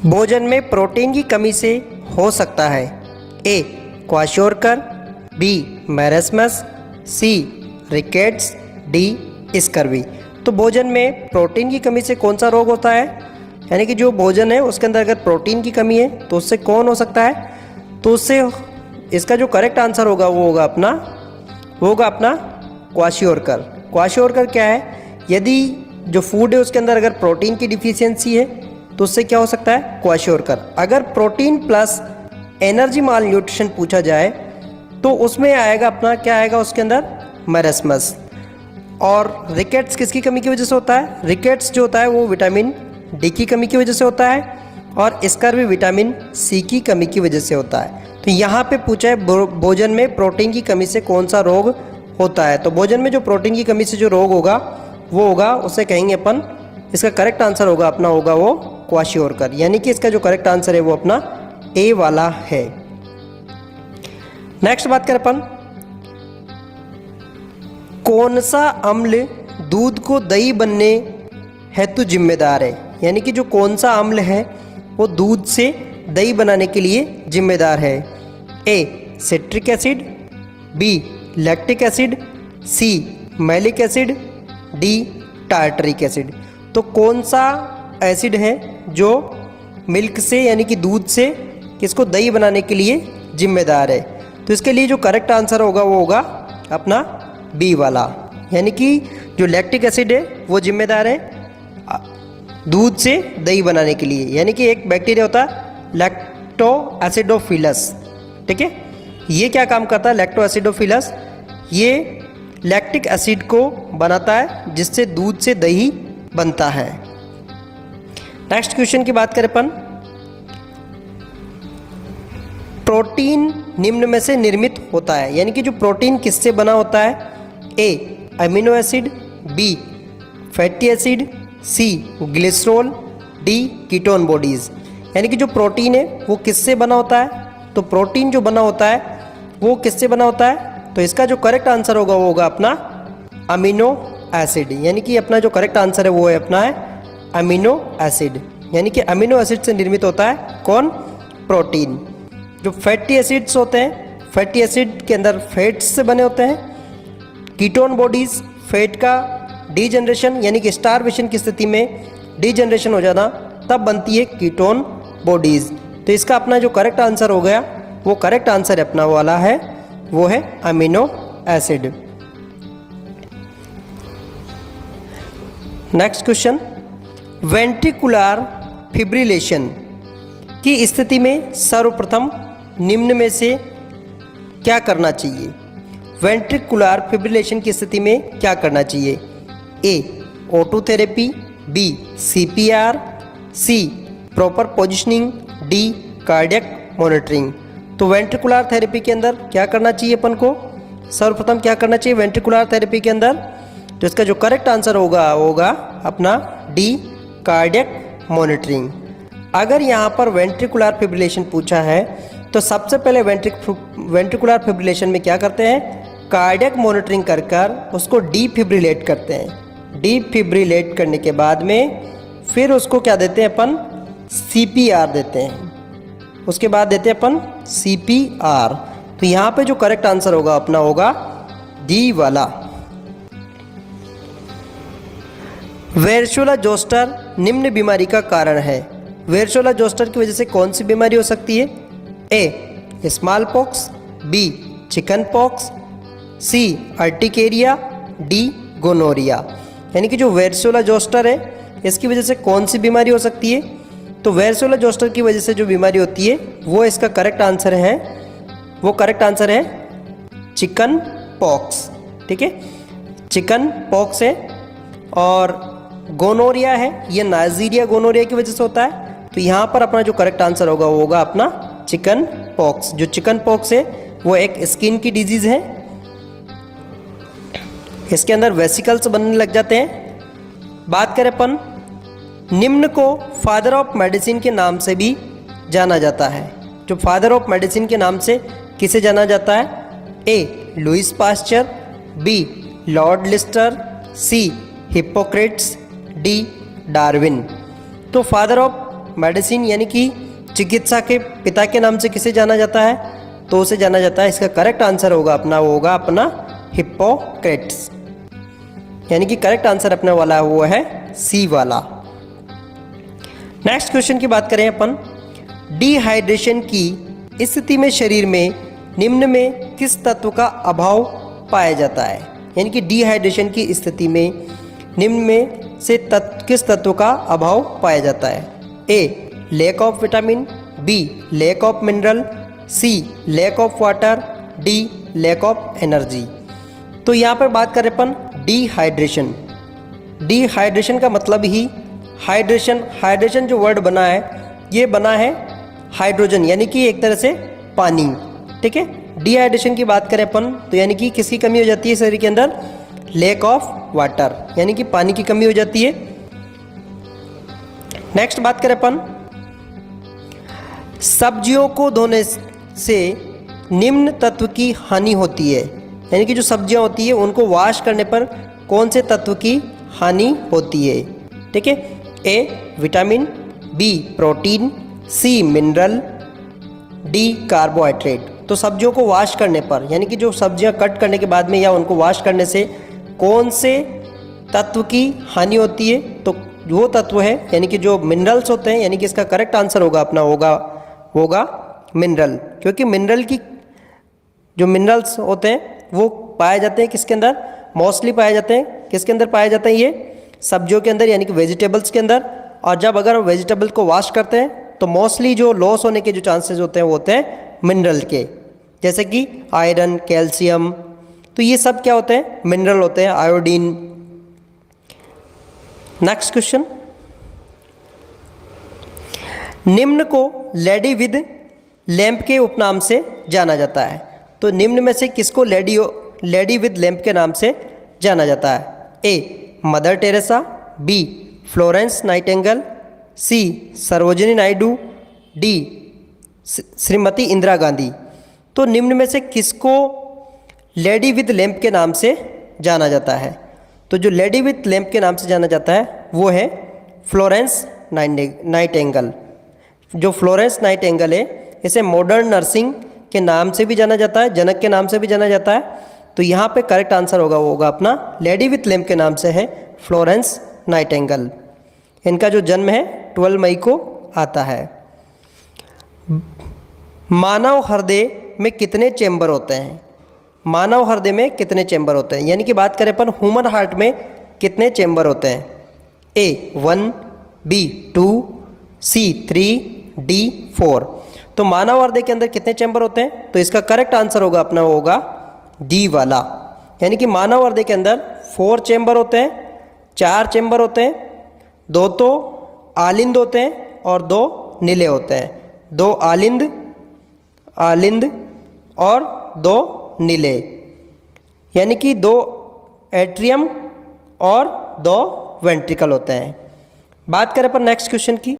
भोजन में प्रोटीन की कमी से हो सकता है ए क्वाशियोरकर, बी मैरस्मस, सी रिकेट्स, डी स्कर्वी। तो भोजन में प्रोटीन की कमी से कौन सा रोग होता है, यानी कि जो भोजन है उसके अंदर अगर प्रोटीन की कमी है तो उससे कौन हो सकता है, तो उससे इसका जो करेक्ट आंसर होगा वो होगा अपना क्वाशियोरकर। क्वाशियोरकर क्या है, यदि जो फूड है उसके अंदर अगर प्रोटीन की डिफिशियंसी है तो उससे क्या हो सकता है, क्वाशियोरकर। अगर प्रोटीन प्लस एनर्जी माल न्यूट्रिशन पूछा जाए तो उसमें आएगा अपना क्या आएगा उसके अंदर, मैरस्मस। और रिकेट्स किसकी कमी की वजह से होता है, रिकेट्स जो होता है वो विटामिन डी की कमी की वजह से होता है, और स्कर्वी विटामिन सी की कमी की वजह से होता है। तो यहाँ पे पूछा है भोजन में प्रोटीन की कमी से कौन सा रोग होता है। तो भोजन में जो प्रोटीन की कमी से जो रोग होगा वो होगा, उसे कहेंगे अपन, इसका करेक्ट आंसर होगा वो क्वाशियोरकर, यानी कि इसका जो करेक्ट आंसर है वो अपना ए वाला है। नेक्स्ट बात करें अपन, कौन सा अम्ल दूध को दही बनने हेतु जिम्मेदार है, यानी कि जो कौन सा अम्ल है वो दूध से दही बनाने के लिए जिम्मेदार है। A citric acid, B lactic acid, C malic acid, D tartaric acid. तो कौन सा एसिड है जो मिल्क से यानी कि दूध से किसको दही बनाने के लिए जिम्मेदार है, तो इसके लिए जो करेक्ट आंसर होगा वो होगा अपना बी वाला, यानी कि जो लैक्टिक एसिड है वो जिम्मेदार है दूध से दही बनाने के लिए, यानी कि एक बैक्टीरिया होता है लैक्टो एसिडोफिलस, ठीक है। ये क्या काम करता है, लैक्टो एसिडोफिलस, ये लैक्टिक एसिड को बनाता है जिससे दूध से दही बनता है। नेक्स्ट क्वेश्चन की बात करें अपन, प्रोटीन निम्न में से निर्मित होता है, यानी कि जो प्रोटीन किससे बना होता है, A amino acid, B fatty acid, C glycerol, D ketone bodies. यानी कि जो प्रोटीन है वो किससे बना होता है, तो प्रोटीन जो बना होता है वो किससे बना होता है, तो इसका जो करेक्ट आंसर होगा वो होगा अपना अमीनो एसिड, यानी कि अपना जो करेक्ट आंसर है वो है अपना है अमीनो एसिड, यानी कि अमीनो एसिड से निर्मित होता है कौन, प्रोटीन। जो फैटी एसिड्स होते हैं, फैटी एसिड के अंदर फैट्स से बने होते हैं। कीटोन बॉडीज, फैट का डीजनरेशन यानी कि स्टारवेशन की स्थिति में डीजनरेशन हो जाना तब बनती है कीटोन बॉडीज। तो इसका अपना जो करेक्ट आंसर हो गया वो करेक्ट आंसर अपना वाला है वो है amino acid. Next question, ventricular fibrillation की स्थिति में सर्वप्रथम निम्न में से क्या करना चाहिए, वेंट्रिकुलर फिब्रिलेशन की स्थिति में क्या करना चाहिए, A O2 therapy, B CPR, C proper positioning, D cardiac monitoring. तो वेंट्रिकुलर थेरेपी के अंदर क्या करना चाहिए अपन को, सर्वप्रथम क्या करना चाहिए वेंट्रिकुलर थेरेपी के अंदर, तो इसका जो करेक्ट आंसर होगा अपना डी कार्डियक मॉनिटरिंग। अगर यहाँ पर वेंट्रिकुलर फिब्रिलेशन पूछा है तो सबसे पहले वेंट्रिकुलर फिब्रिलेशन में क्या करते हैं, कार्डियक मॉनिटरिंग कर कर उसको डीफिब्रिलेट करते हैं। डीफिब्रिलेट करने के बाद में फिर उसको क्या देते हैं अपन, CPR देते हैं, उसके बाद देते हैं अपन CPR। तो यहाँ पे जो करेक्ट आंसर होगा अपना होगा डी वाला। वेरशुला जोस्टर निम्न बीमारी का कारण है, वेरशुला जोस्टर की वजह से कौन सी बीमारी हो सकती है, A smallpox, B chickenpox, C urticaria, D gonorrhoea. यानी कि जो वेरशुला जोस्टर है इसकी वजह से कौन सी बीमारी हो सकती है, तो वेरशुला जोस्टर की वजह से जो बीमारी होती है वो इसका करेक्ट आंसर है, वो करेक्ट आंसर है चिकन पॉक्स, ठीक है, चिकन पॉक्स है। और गोनोरिया है, ये नाइजीरिया गोनोरिया की वजह से होता है। तो यहाँ पर अपना जो करेक्ट आंसर होगा वो होगा अपना चिकन पॉक्स। जो चिकन पॉक्स है वो एक स्किन की डिजीज है, इसके अंदर वेसिकल्स बनने लग जाते हैं। बात करें अपन, निम्न को फादर ऑफ मेडिसिन के नाम से भी जाना जाता है, जो फादर ऑफ मेडिसिन के नाम से किसे जाना जाता है, A Louis Pasteur, B Lord Lister, C Hippocrates, D Darwin. तो फादर ऑफ मेडिसिन यानी कि चिकित्सा के पिता के नाम से किसे जाना जाता है? तो उसे जाना जाता है, इसका करेक्ट आंसर होगा अपना, वो होगा अपना हिप्पोक्रेट्स। यानी कि करेक्ट आंसर अपने वाला वो है सी वाला। नेक्स्ट क्वेश्चन की बात करें अपन, डिहाइड्रेशन की स्थिति में शरीर में निम्न में किस तत्व का अभाव पाया जाता है? यानी कि डिहाइड्रेशन की स्थिति में निम्न में से किस तत्व का अभाव पाया जाता है? A lack of vitamin, B lack of mineral, C lack of water, D lack of energy. तो यहाँ पर बात करें अपन डिहाइड्रेशन। डिहाइड्रेशन का मतलब ही हाइड्रेशन जो वर्ड बना है ये बना है हाइड्रोजन यानी कि एक तरह से पानी, ठीक है। डिहाइड्रेशन की बात करें अपन तो यानी कि किसकी कमी हो जाती है शरीर के अंदर? लैक ऑफ वाटर यानी कि पानी की कमी हो जाती है। नेक्स्ट बात करें अपन, सब्जियों को धोने से निम्न तत्व की हानि होती है। यानी कि जो सब्जियां होती है उनको वॉश करने पर कौन से तत्व की हानि होती है? ठीक है, A vitamin, B protein, C mineral, D carbohydrate. तो सब्जियों को वॉश करने पर यानी कि जो सब्जियां कट करने के बाद में या उनको वॉश करने से कौन से तत्व की हानि होती है? तो वो तत्व है यानी कि जो मिनरल्स होते हैं, यानी कि इसका करेक्ट आंसर होगा अपना होगा मिनरल। क्योंकि मिनरल की जो मिनरल्स होते हैं वो पाए जाते हैं किसके अंदर? मोस्टली पाए जाते हैं किसके अंदर पाए जाते हैं? ये सब्जियों के अंदर यानी कि वेजिटेबल्स के अंदर। और जब अगर हम वेजिटेबल को वॉश करते हैं तो मोस्टली जो लॉस होने के जो चांसेस होते हैं वो होते हैं मिनरल के, जैसे कि आयरन, कैल्शियम। तो ये सब क्या होते हैं? मिनरल होते हैं, आयोडीन। नेक्स्ट क्वेश्चन, निम्न को लेडी विद लैंप के उपनाम से जाना जाता है। तो निम्न में से किसको लेडी विद लैंप के नाम से जाना जाता है? A Mother Teresa, B Florence Nightingale, C Sarojini Naidu, D Shrimati Indira Gandhi. तो निम्न में से किसको लेडी विद लैंप के नाम से जाना जाता है? तो जो लेडी विद लैंप के नाम से जाना जाता है वो है फ्लोरेंस नाइटिंगेल। जो फ्लोरेंस नाइटिंगेल है इसे मॉडर्न नर्सिंग के नाम से भी जाना जाता है, जनक के नाम से भी जाना जाता है। तो यहाँ पे करेक्ट आंसर होगा वो होगा अपना लेडी विथ लैंप के नाम से है फ्लोरेंस नाइटिंगेल। इनका जो जन्म है 12 मई को आता है। मानव हृदय में कितने चैम्बर होते हैं? मानव हृदय में कितने चैम्बर होते हैं? यानी कि बात करें अपन ह्यूमन हार्ट में कितने चैम्बर होते हैं? ए 1, बी 2, सी 3, डी 4। तो मानव हृदय के अंदर कितने चैम्बर होते हैं? तो इसका करेक्ट आंसर होगा अपना होगा डी वाला। यानी कि मानव हृदय के अंदर 4 चैम्बर होते हैं, 4 चैम्बर होते हैं, 2 तो आलिंद होते हैं और 2 नीले होते हैं। 2 आलिंद और 2 नीले, यानी कि 2 एट्रियम और 2 वेंट्रिकल होते हैं। बात करें पर नेक्स्ट क्वेश्चन की,